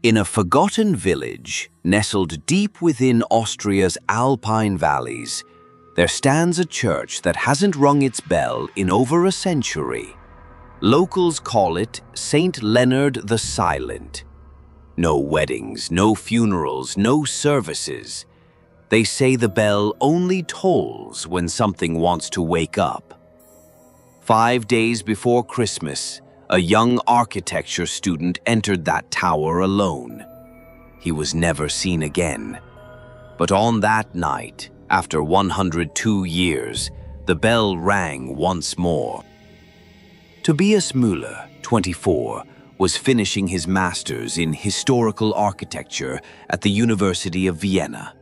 In a forgotten village, nestled deep within Austria's Alpine valleys, there stands a church that hasn't rung its bell in over a century. Locals call it St. Leonard the Silent. No weddings, no funerals, no services. They say the bell only tolls when something wants to wake up. 5 days before Christmas, a young architecture student entered that tower alone. He was never seen again. But on that night, after 102 years, the bell rang once more. Tobias Müller, 24, was finishing his master's in historical architecture at the University of Vienna.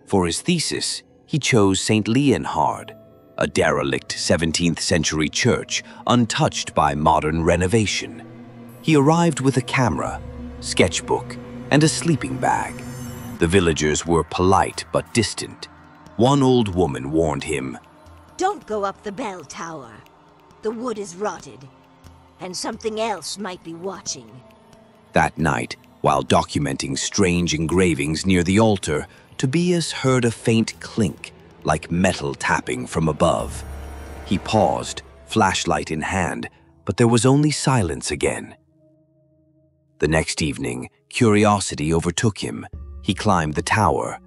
For his thesis, he chose St. Leonhard, a derelict 17th century church untouched by modern renovation. He arrived with a camera, sketchbook, and a sleeping bag. The villagers were polite but distant. One old woman warned him, "Don't go up the bell tower. The wood is rotted, and something else might be watching." That night, while documenting strange engravings near the altar, Tobias heard a faint clink, like metal tapping from above. He paused, flashlight in hand, but there was only silence again. The next evening, curiosity overtook him. He climbed the tower.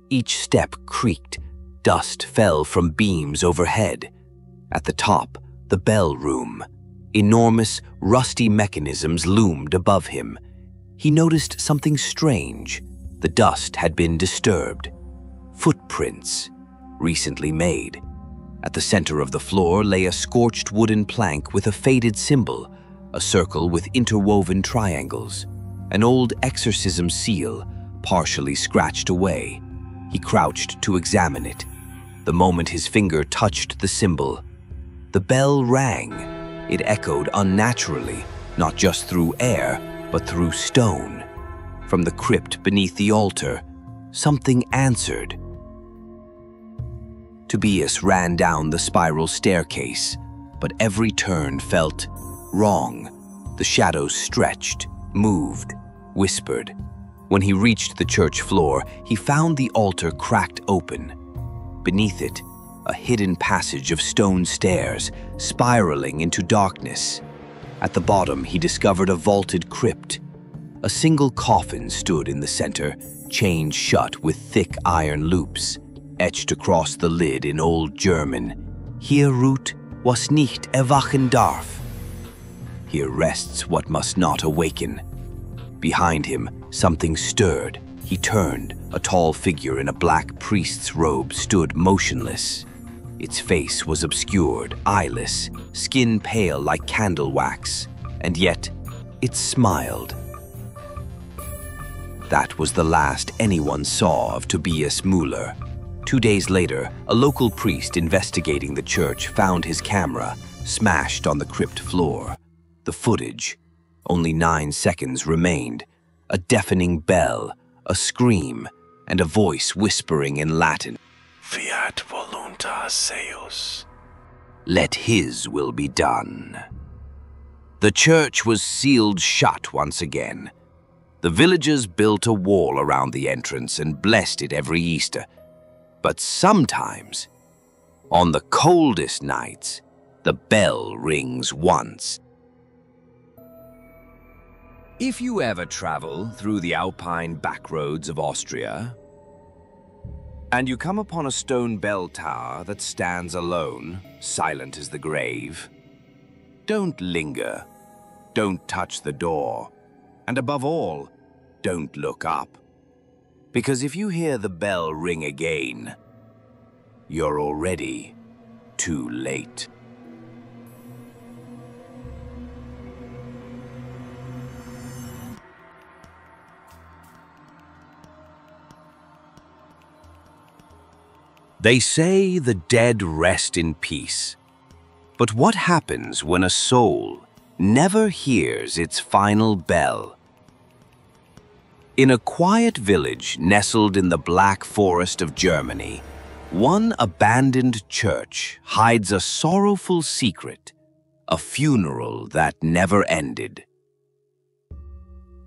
Each step creaked. Dust fell from beams overhead. At the top, the bell room. Enormous, rusty mechanisms loomed above him. He noticed something strange. The dust had been disturbed. Footprints, recently made. At the center of the floor lay a scorched wooden plank with a faded symbol, a circle with interwoven triangles, an old exorcism seal, partially scratched away. He crouched to examine it. The moment his finger touched the symbol, the bell rang. It echoed unnaturally, not just through air, but through stone. From the crypt beneath the altar, something answered. Tobias ran down the spiral staircase, but every turn felt wrong. The shadows stretched, moved, whispered. When he reached the church floor, he found the altar cracked open. Beneath it, a hidden passage of stone stairs, spiraling into darkness. At the bottom, he discovered a vaulted crypt. A single coffin stood in the center, chained shut with thick iron loops. Etched across the lid in Old German, "Hier ruht, was nicht erwachen darf." Here rests what must not awaken. Behind him, something stirred. He turned. A tall figure in a black priest's robe stood motionless. Its face was obscured, eyeless, skin pale like candle wax, and yet it smiled. That was the last anyone saw of Tobias Müller. 2 days later, a local priest investigating the church found his camera smashed on the crypt floor. The footage, only 9 seconds remained. A deafening bell, a scream, and a voice whispering in Latin, "Fiat voluntas seus." Let his will be done. The church was sealed shut once again. The villagers built a wall around the entrance and blessed it every Easter. But sometimes, on the coldest nights, the bell rings once. If you ever travel through the alpine backroads of Austria, and you come upon a stone bell tower that stands alone, silent as the grave, don't linger, don't touch the door, and above all, don't look up. Because if you hear the bell ring again, you're already too late. They say the dead rest in peace. But what happens when a soul never hears its final bell? In a quiet village nestled in the Black Forest of Germany, one abandoned church hides a sorrowful secret, a funeral that never ended.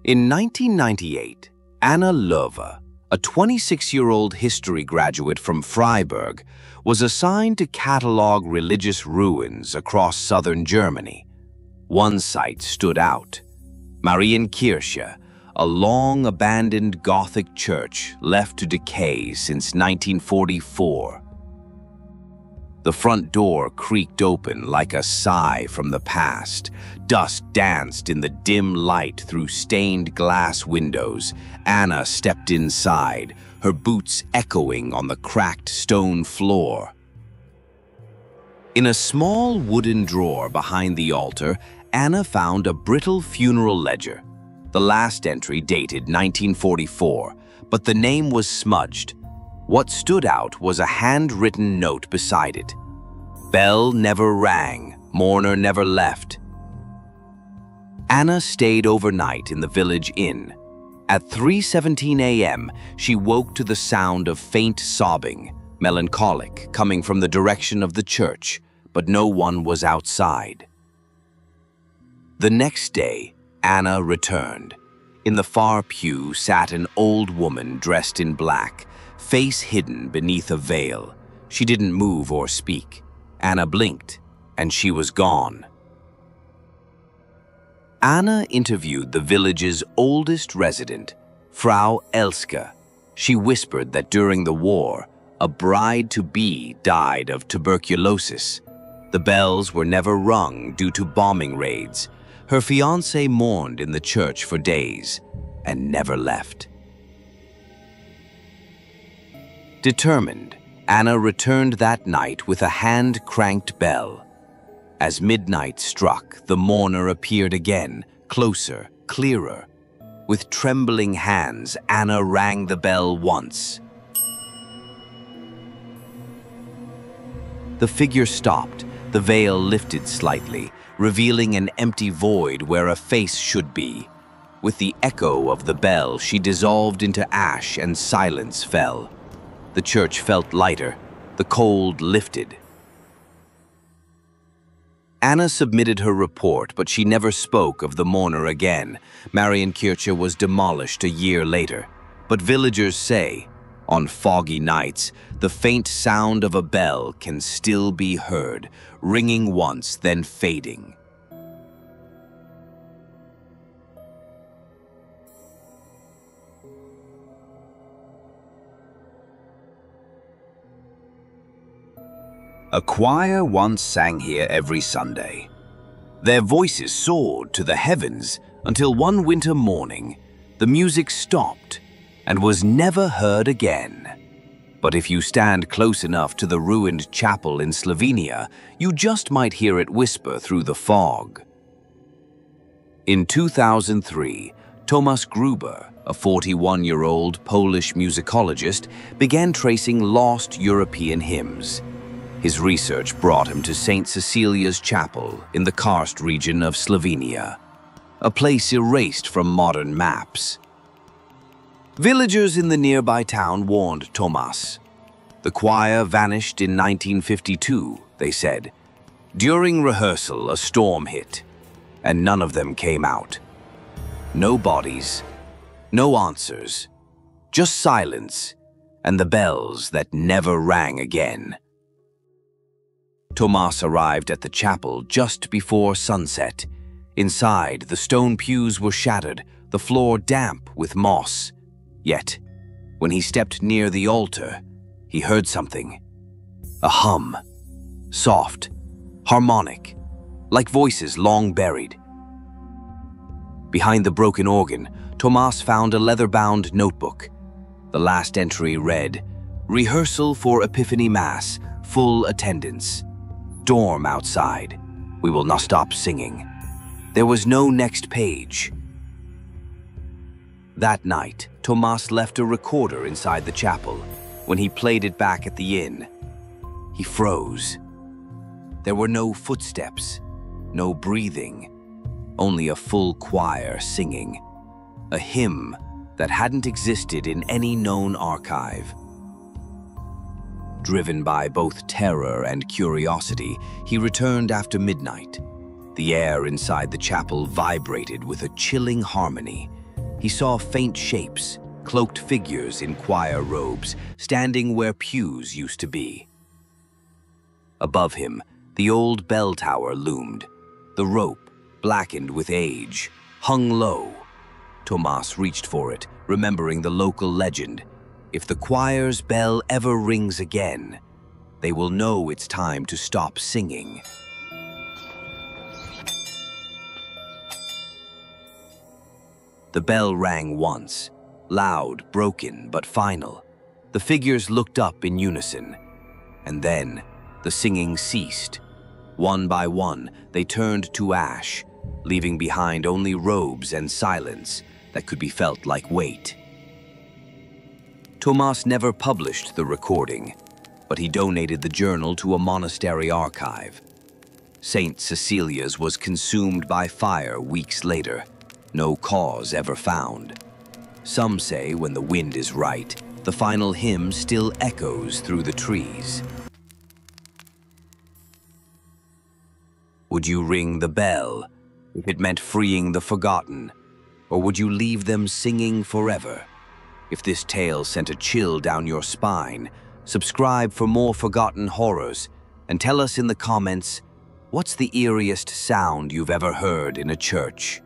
In 1998, Anna Löwe, a 26-year-old history graduate from Freiburg, was assigned to catalog religious ruins across southern Germany. One site stood out: Marienkirche, a long-abandoned Gothic church left to decay since 1944. The front door creaked open like a sigh from the past. Dust danced in the dim light through stained glass windows. Anna stepped inside, her boots echoing on the cracked stone floor. In a small wooden drawer behind the altar, Anna found a brittle funeral ledger. The last entry dated 1944, but the name was smudged. What stood out was a handwritten note beside it. Bell never rang, mourner never left. Anna stayed overnight in the village inn. At 3:17 a.m., she woke to the sound of faint sobbing, melancholic, coming from the direction of the church, but no one was outside. The next day, Anna returned. In the far pew sat an old woman dressed in black, face hidden beneath a veil. She didn't move or speak. Anna blinked, and she was gone. Anna interviewed the village's oldest resident, Frau Elske. She whispered that during the war, a bride-to-be died of tuberculosis. The bells were never rung due to bombing raids. Her fiancé mourned in the church for days and never left. Determined, Anna returned that night with a hand-cranked bell. As midnight struck, the mourner appeared again, closer, clearer. With trembling hands, Anna rang the bell once. The figure stopped, the veil lifted slightly, revealing an empty void where a face should be. With the echo of the bell, she dissolved into ash and silence fell. The church felt lighter, the cold lifted. Anna submitted her report, but she never spoke of the mourner again. Marienkirche was demolished a year later. But villagers say, on foggy nights, the faint sound of a bell can still be heard, ringing once, then fading. A choir once sang here every Sunday. Their voices soared to the heavens until one winter morning, the music stopped and was never heard again. But if you stand close enough to the ruined chapel in Slovenia, you just might hear it whisper through the fog. In 2003, Tomasz Gruber, a 41-year-old Polish musicologist, began tracing lost European hymns. His research brought him to St. Cecilia's Chapel in the karst region of Slovenia, a place erased from modern maps. Villagers in the nearby town warned Tomasz. The choir vanished in 1952, they said. During rehearsal, a storm hit, and none of them came out. No bodies, no answers, just silence and the bells that never rang again. Tomasz arrived at the chapel just before sunset. Inside, the stone pews were shattered, the floor damp with moss. Yet, when he stepped near the altar, he heard something. A hum. Soft, harmonic, like voices long buried. Behind the broken organ, Tomasz found a leather-bound notebook. The last entry read, "Rehearsal for Epiphany Mass, full attendance. Storm outside. We will not stop singing." There was no next page. That night, Tomasz left a recorder inside the chapel. When he played it back at the inn, he froze. There were no footsteps, no breathing, only a full choir singing, a hymn that hadn't existed in any known archive. Driven by both terror and curiosity, he returned after midnight. The air inside the chapel vibrated with a chilling harmony. he saw faint shapes, cloaked figures in choir robes, standing where pews used to be. Above him, the old bell tower loomed. The rope, blackened with age, hung low. Tomas reached for it, remembering the local legend. If the choir's bell ever rings again, they will know it's time to stop singing. The bell rang once, loud, broken, but final. The figures looked up in unison, and then the singing ceased. One by one, they turned to ash, leaving behind only robes and silence that could be felt like weight. Tomas never published the recording, but he donated the journal to a monastery archive. Saint Cecilia's was consumed by fire weeks later, no cause ever found. Some say when the wind is right, the final hymn still echoes through the trees. Would you ring the bell if it meant freeing the forgotten, or would you leave them singing forever? If this tale sent a chill down your spine, subscribe for more forgotten horrors and tell us in the comments, what's the eeriest sound you've ever heard in a church?